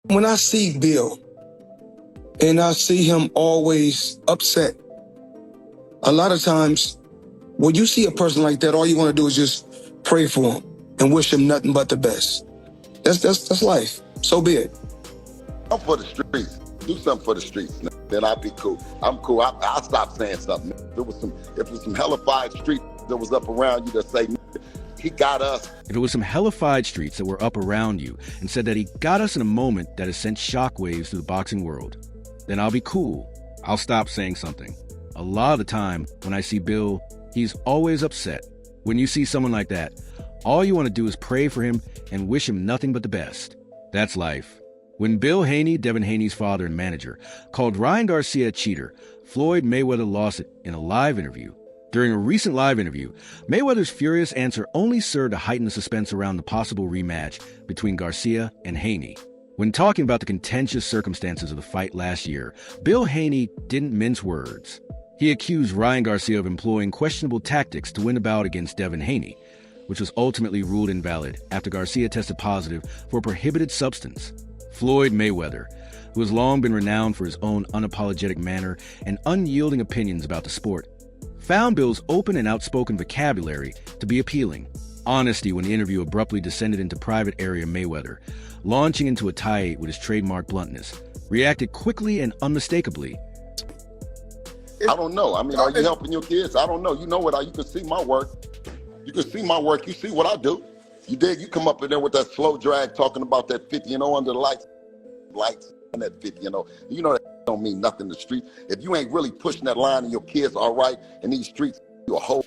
When I see Bill and I see him always upset, a lot of times when you see a person like that, all you want to do is just pray for him and wish him nothing but the best. That's life. So be it. I'm for the streets. Do something for the streets. Then I'll be cool. I'm cool. I'll stop saying something. If it was some hellified street that was up around you that say he got us. If it was some hellified streets that were up around you and said that he got us in a moment that has sent shockwaves through the boxing world, then I'll be cool. I'll stop saying something. A lot of the time, when I see Bill, he's always upset. When you see someone like that, all you want to do is pray for him and wish him nothing but the best. That's life. When Bill Haney, Devin Haney's father and manager, called Ryan Garcia a cheater, Floyd Mayweather lost it in a live interview. During a recent live interview, Mayweather's furious answer only served to heighten the suspense around the possible rematch between Garcia and Haney. When talking about the contentious circumstances of the fight last year, Bill Haney didn't mince words. He accused Ryan Garcia of employing questionable tactics to win a bout against Devin Haney, which was ultimately ruled invalid after Garcia tested positive for a prohibited substance. Floyd Mayweather, who has long been renowned for his own unapologetic manner and unyielding opinions about the sport, found Bill's open and outspoken vocabulary to be appealing. Honesty when the interview abruptly descended into private area Mayweather, launching into a tirade with his trademark bluntness, reacted quickly and unmistakably. I don't know. I mean, are you helping your kids? I don't know. You know what? You can see my work. You can see my work. You see what I do. You dig? You come up in there with that slow drag talking about that 50 and 0 under the lights and that 50 and 0. You know that don't mean nothing in the street. If you ain't really pushing that line and your kids are right in these streets, you're a whole.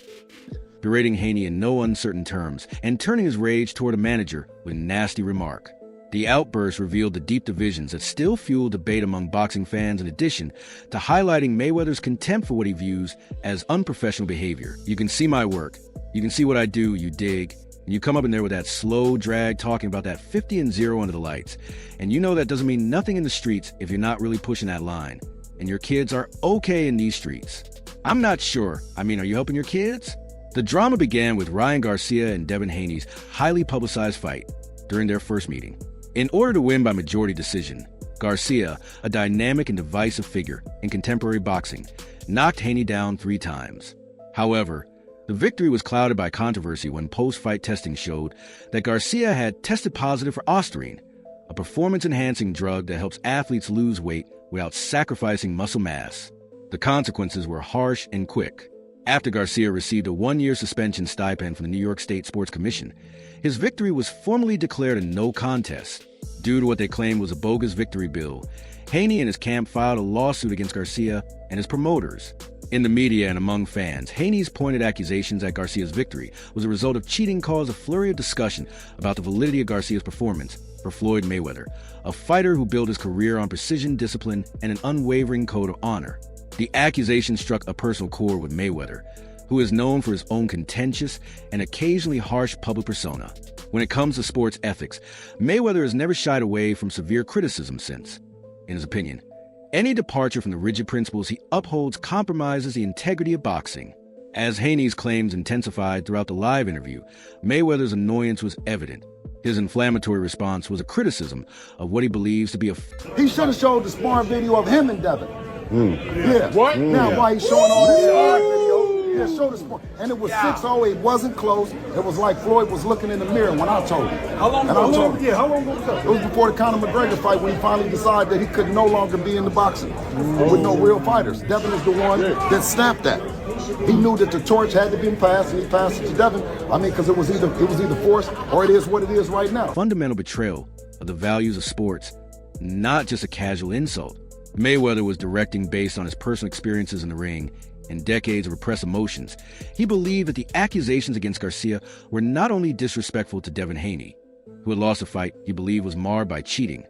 Berating Haney in no uncertain terms and turning his rage toward a manager with a nasty remark. The outburst revealed the deep divisions that still fuel debate among boxing fans, in addition to highlighting Mayweather's contempt for what he views as unprofessional behavior. You can see my work. You can see what I do, you dig. And you come up in there with that slow drag talking about that 50 and 0 under the lights. And you know that doesn't mean nothing in the streets if you're not really pushing that line. And your kids are okay in these streets. I'm not sure. I mean, are you helping your kids? The drama began with Ryan Garcia and Devin Haney's highly publicized fight during their first meeting. In order to win by majority decision, Garcia, a dynamic and divisive figure in contemporary boxing, knocked Haney down 3 times. However, the victory was clouded by controversy when post-fight testing showed that Garcia had tested positive for Ostarine, a performance-enhancing drug that helps athletes lose weight without sacrificing muscle mass. The consequences were harsh and quick. After Garcia received a 1-year suspension stipend from the New York State Sports Commission, his victory was formally declared a no contest. Due to what they claimed was a bogus victory bill, Haney and his camp filed a lawsuit against Garcia and his promoters. In the media and among fans, Haney's pointed accusations that Garcia's victory was a result of cheating caused a flurry of discussion about the validity of Garcia's performance for Floyd Mayweather, a fighter who built his career on precision, discipline, and an unwavering code of honor. The accusation struck a personal chord with Mayweather, who is known for his own contentious and occasionally harsh public persona. When it comes to sports ethics, Mayweather has never shied away from severe criticism since. In his opinion, any departure from the rigid principles he upholds compromises the integrity of boxing. As Haney's claims intensified throughout the live interview, Mayweather's annoyance was evident. His inflammatory response was a criticism of what he believes to be a... He should have showed the sparring video of him and Devin. Yeah. What? Now, why he's showing all this sparring video? Yeah, show the sport. And it was 6-0. It wasn't close. It was like Floyd was looking in the mirror when I told him. How long ago was that? It was before the Conor McGregor fight when he finally decided that he could no longer be in the boxing with no real fighters. Devin is the one that snapped that. He knew that the torch had to be passed, and he passed it to Devin. I mean, because it was either forced or it is what it is right now. Fundamental betrayal of the values of sports, not just a casual insult. Mayweather was directing based on his personal experiences in the ring and decades of repressed emotions. He believed that the accusations against Garcia were not only disrespectful to Devin Haney, who had lost a fight he believed was marred by cheating,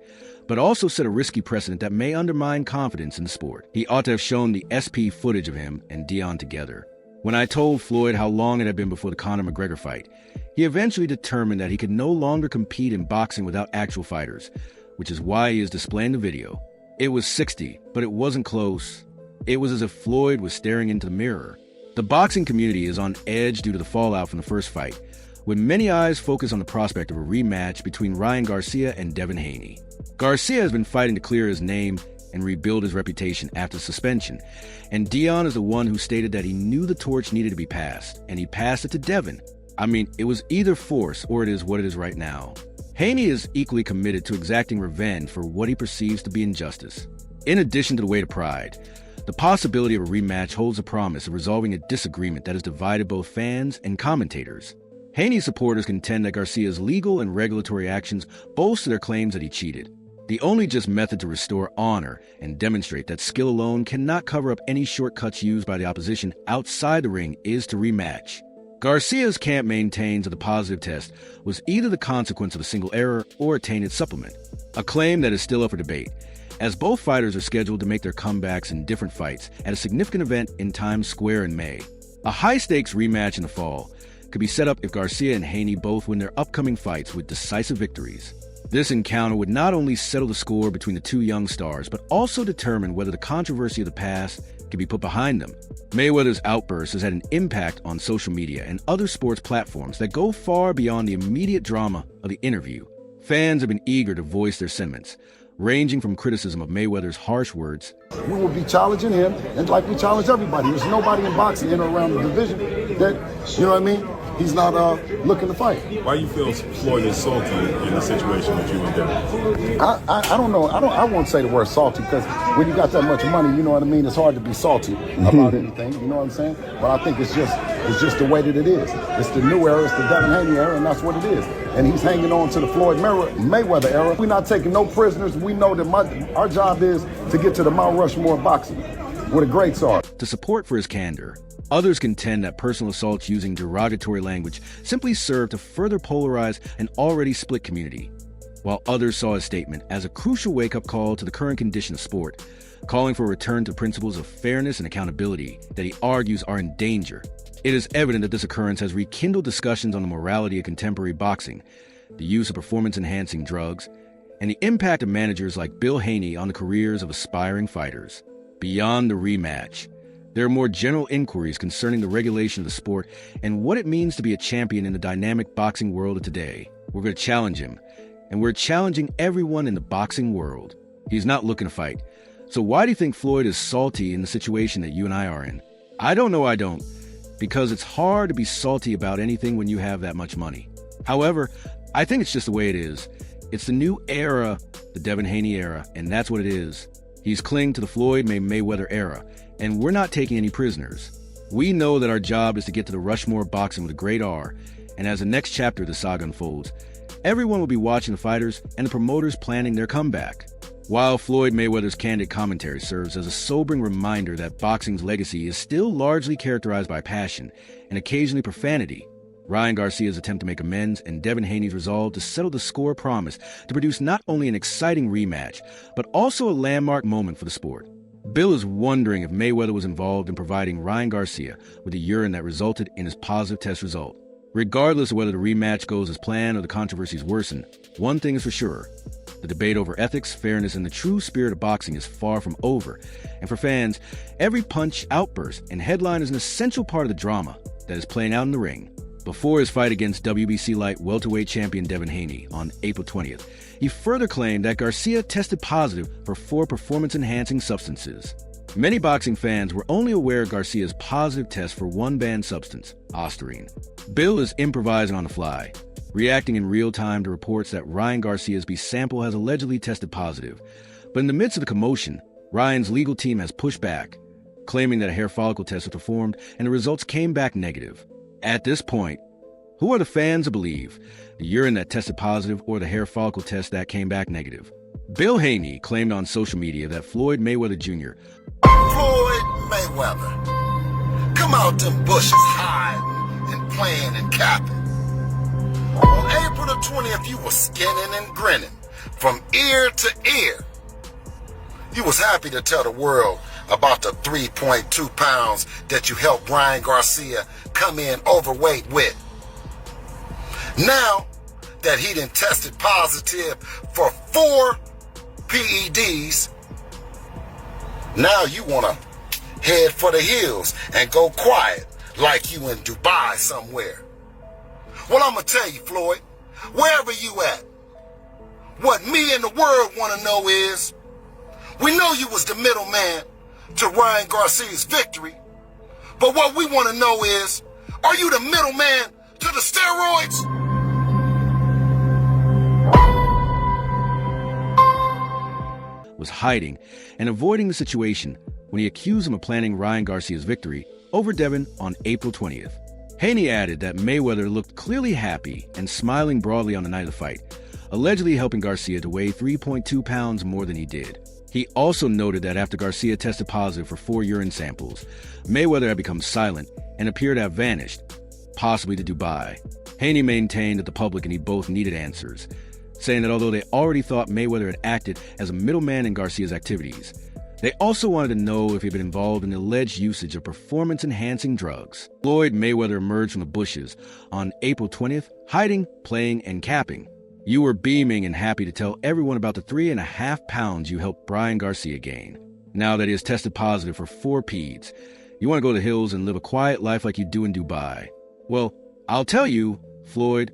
but also set a risky precedent that may undermine confidence in the sport. He ought to have shown the SP footage of him and Dion together. When I told Floyd how long it had been before the Conor McGregor fight, he eventually determined that he could no longer compete in boxing without actual fighters, which is why he is displaying the video. It was 60, but it wasn't close. It was as if Floyd was staring into the mirror. The boxing community is on edge due to the fallout from the first fight, with many eyes focused on the prospect of a rematch between Ryan Garcia and Devin Haney. Garcia has been fighting to clear his name and rebuild his reputation after suspension, and Dion is the one who stated that he knew the torch needed to be passed, and he passed it to Devin. I mean, it was either force or it is what it is right now. Haney is equally committed to exacting revenge for what he perceives to be injustice. In addition to the weight of pride, the possibility of a rematch holds the promise of resolving a disagreement that has divided both fans and commentators. Haney's supporters contend that Garcia's legal and regulatory actions bolster their claims that he cheated. The only just method to restore honor and demonstrate that skill alone cannot cover up any shortcuts used by the opposition outside the ring is to rematch. Garcia's camp maintains that the positive test was either the consequence of a single error or a tainted supplement, a claim that is still up for debate, as both fighters are scheduled to make their comebacks in different fights at a significant event in Times Square in May. A high-stakes rematch in the fall could be set up if Garcia and Haney both win their upcoming fights with decisive victories. This encounter would not only settle the score between the two young stars, but also determine whether the controversy of the past can be put behind them. Mayweather's outburst has had an impact on social media and other sports platforms that go far beyond the immediate drama of the interview. Fans have been eager to voice their sentiments, ranging from criticism of Mayweather's harsh words. We will be challenging him, and like we challenge everybody. There's nobody in boxing in or around the division that, you know what I mean, he's not looking to fight. Why you feel Floyd is salty in the situation that you were in? I don't know. I won't say the word salty, because when you got that much money, you know what I mean, it's hard to be salty about anything, you know what I'm saying? But I think it's just the way that it is. It's the new era, it's the Devin Haney era, and that's what it is. And he's hanging on to the Floyd Mayweather era. We're not taking no prisoners. We know that our job is to get to the Mount Rushmore of boxing, where the greats are. To support for his candor, others contend that personal assaults using derogatory language simply serve to further polarize an already split community, while others saw his statement as a crucial wake-up call to the current condition of sport, calling for a return to principles of fairness and accountability that he argues are in danger. It is evident that this occurrence has rekindled discussions on the morality of contemporary boxing, the use of performance-enhancing drugs, and the impact of managers like Bill Haney on the careers of aspiring fighters. Beyond the rematch, there are more general inquiries concerning the regulation of the sport and what it means to be a champion in the dynamic boxing world of today. We're going to challenge him, and we're challenging everyone in the boxing world. He's not looking to fight. So why do you think Floyd is salty in the situation that you and I are in? I don't know I don't, because it's hard to be salty about anything when you have that much money. However, I think it's just the way it is. It's the new era, the Devin Haney era, and that's what it is. He's clinging to the Floyd Mayweather era, and we're not taking any prisoners. We know that our job is to get to the Rushmore of boxing with a great R, and as the next chapter of the saga unfolds, everyone will be watching the fighters and the promoters planning their comeback. While Floyd Mayweather's candid commentary serves as a sobering reminder that boxing's legacy is still largely characterized by passion and occasionally profanity, Ryan Garcia's attempt to make amends and Devin Haney's resolve to settle the score promise to produce not only an exciting rematch, but also a landmark moment for the sport. Bill is wondering if Mayweather was involved in providing Ryan Garcia with the urine that resulted in his positive test result. Regardless of whether the rematch goes as planned or the controversies worsen, one thing is for sure. The debate over ethics, fairness, and the true spirit of boxing is far from over. And for fans, every punch, outburst, and headline is an essential part of the drama that is playing out in the ring. Before his fight against WBC light welterweight champion Devin Haney on April 20th, he further claimed that Garcia tested positive for 4 performance-enhancing substances. Many boxing fans were only aware of Garcia's positive test for one banned substance, Ostarine. Bill is improvising on the fly, reacting in real time to reports that Ryan Garcia's B sample has allegedly tested positive. But in the midst of the commotion, Ryan's legal team has pushed back, claiming that a hair follicle test was performed and the results came back negative. At this point, who are the fans to believe? The urine that tested positive or the hair follicle test that came back negative? Bill Haney claimed on social media that Floyd Mayweather Jr. Floyd Mayweather, come out them bushes hiding and playing and capping. On April the 20th, you were skinning and grinning from ear to ear. You was happy to tell the world about the 3.2 pounds that you helped Ryan Garcia come in overweight with. Now that he done tested positive for 4 PEDs, now you want to head for the hills and go quiet like you in Dubai somewhere. Well, I'm going to tell you, Floyd, wherever you at, what me and the world want to know is, we know you was the middleman to Ryan Garcia's victory, but what we want to know is, are you the middleman to the steroids? Was hiding and avoiding the situation when he accused him of planning Ryan Garcia's victory over Devin on April 20th. Haney added that Mayweather looked clearly happy and smiling broadly on the night of the fight, allegedly helping Garcia to weigh 3.2 pounds more than he did. He also noted that after Garcia tested positive for 4 urine samples, Mayweather had become silent and appeared to have vanished, possibly to Dubai. Haney maintained that the public and he both needed answers, saying that although they already thought Mayweather had acted as a middleman in Garcia's activities, they also wanted to know if he'd been involved in the alleged usage of performance-enhancing drugs. Floyd Mayweather emerged from the bushes on April 20th, hiding, playing, and capping. You were beaming and happy to tell everyone about the 3.5 pounds you helped Ryan Garcia gain. Now that he has tested positive for 4 peds, you want to go to the hills and live a quiet life like you do in Dubai. Well, I'll tell you, Floyd,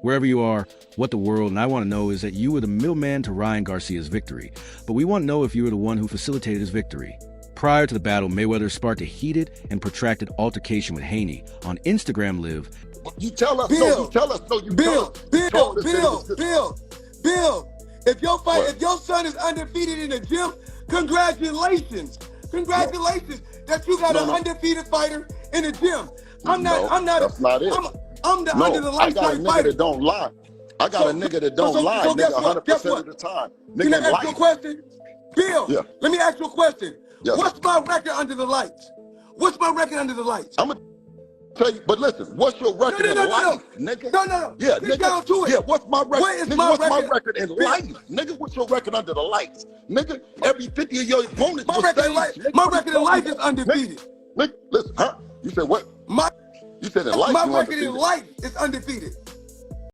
wherever you are, what the world and I want to know is that you were the middleman to Ryan Garcia's victory, but we want to know if you were the one who facilitated his victory. Prior to the battle, Mayweather sparked a heated and protracted altercation with Haney on Instagram Live. You tell us, Bill, no, you tell us, no, you Bill, tell us. Bill, if your son is undefeated in the gym, congratulations that you got an undefeated fighter in the gym. I'm not. That's not it. I'm the under the lights I got a nigga fighter. that don't lie. I got a nigga that don't lie, so nigga, 100% of the time. Nigga, can I ask you a question? Bill, yeah. Let me ask you a question. Yes. What's my record under the lights? What's my record under the lights? I'm gonna tell you, but listen, what's your record in life, nigga? No. Yeah, Get nigga. down to it. Yeah, what's my record? What is nigga, my what's record? my record in life? Nigga, what's your record under the lights? Nigga, every 50 of your opponents My will record say, in life, my record in life is undefeated. Nigga, listen, huh? You said what? You said in life My you record in undefeated. life is undefeated.